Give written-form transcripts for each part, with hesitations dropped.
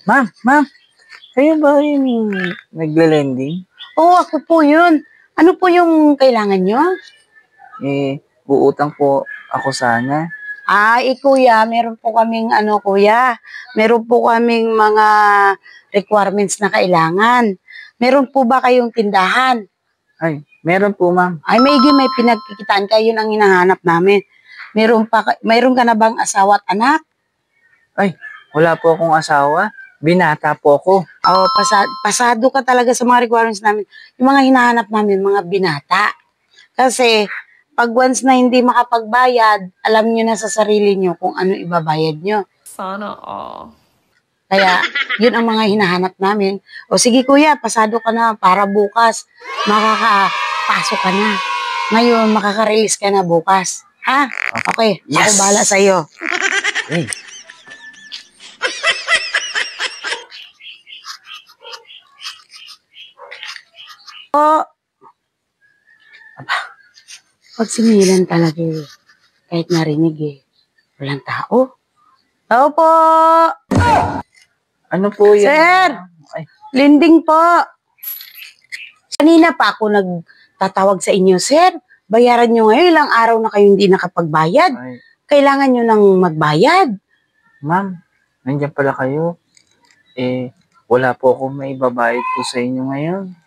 Ma'am, kayo ba yung nagle-lending? Oo, ako po yun. Ano po yung kailangan nyo? Uutang po ako sana. Kuya, meron po kaming kuya. Meron po kaming mga requirements na kailangan. Meron po ba kayong tindahan? Ay, meron po, ma'am. May pinagkikitaan kayo, yun ang hinahanap namin. Meron ka na bang asawa at anak? Ay, wala po akong asawa. Binata po ako. Pasado ka talaga sa mga requirements namin. Yung mga hinahanap namin, mga binata. Kasi, pag once na hindi makapagbayad, alam nyo na sa sarili nyo kung ano ibabayad nyo. Sana all. Kaya, yun ang mga hinahanap namin. O sige kuya, pasado ka na para bukas makakapasok ka na. Ngayon, makaka-release ka na bukas. Ha? Okay, Yes. Ako bahala sa'yo. Hey. Pag sinilan talaga kahit narinig walang tao. Tao po! Ano po yan? Sir! Ay, Lending po! Kanina pa ako nagtatawag sa inyo, sir. Bayaran nyo ngayon, ilang araw na kayo hindi nakapagbayad. ay, Kailangan nyo nang magbayad. ma'am, nandiyan pala kayo. Wala po akong maibabayad po sa inyo ngayon.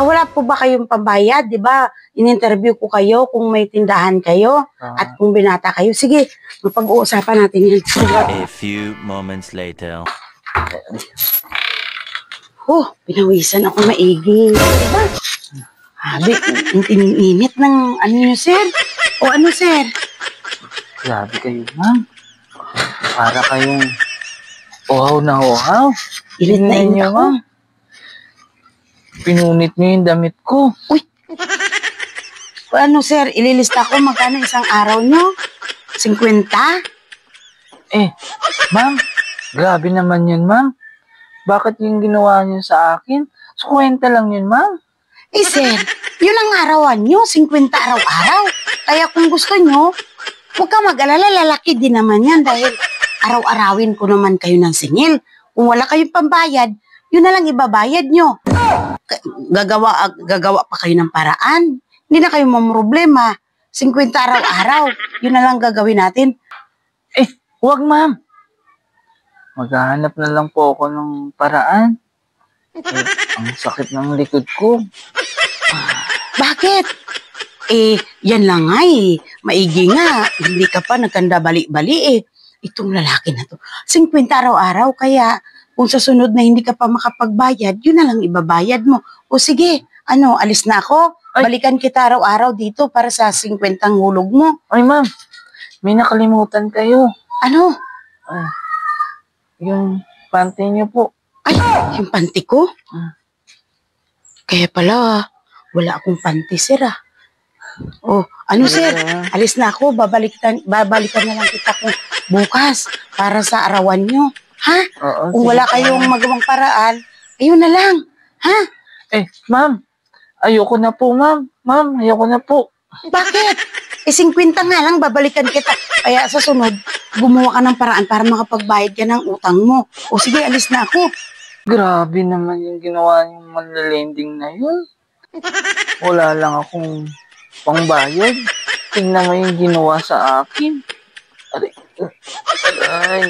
Wala po ba kayong pambayad? Di ba? In-interview ko kayo kung may tindahan kayo at kung binata kayo. Sige, mapag-uusapan natin yan. A few moments later. Pinawisan ako maigi. Diba? Habi, ang init ng ano nyo, sir? O ano, sir? Grabe kayo, ma'am. Para kayong uhaw na uhaw. Init na init ako. Pinunit niyo yung damit ko. Uy! Ano, sir? Ililista ko magkano isang araw nyo? 50? Ma'am, grabe naman yun, ma'am. Bakit yung ginawa niyo sa akin? So, kwenta lang yun, ma'am. Sir, yun ang arawan nyo, 50 araw-araw. Kaya kung gusto nyo, huwag ka mag-alala, lalaki din naman yan dahil araw-arawin ko naman kayo ng singil. Kung wala kayong pambayad, yun na lang ibabayad nyo. Gagawa pa kayo ng paraan. Hindi na kayo mamroblema. 50 araw-araw, yun na lang gagawin natin. Huwag, ma'am. Maghahanap na lang po ako ng paraan. Ang sakit ng likod ko. Bakit? Yan lang nga Maigi nga. Hindi ka pa nagkanda bali-bali Itong lalaki na to. 50 araw-araw. Kaya kung sa sunod na hindi ka pa makapagbayad, yun na lang ibabayad mo. O sige, alis na ako. Ay. Balikan kita araw-araw dito para sa 50 hulog mo. Ay, ma'am. May nakalimutan kayo. Ano? Yung panty niyo po. Ay, yung panty ko? Kaya pala, wala akong panty, sir sir? Alis na ako. Babalikan na lang kita kung bukas para sa arawan nyo. Ha? Oo, Kung sige wala po, kayong ma'am. magawang paraan, ayun na lang. Ha? Ma'am. Ayoko na po, ma'am. Ma'am, ayoko na po. Bakit? 50 nga lang, babalikan kita. Kaya sa sunod, gumawa ka ng paraan para makapagbayad ka ng utang mo. O sige, alis na ako. Grabe naman yung ginawa niyong manlalending na yun. Wala lang akong pangbayad. Tingnan mo yung ginawa sa akin. Aray.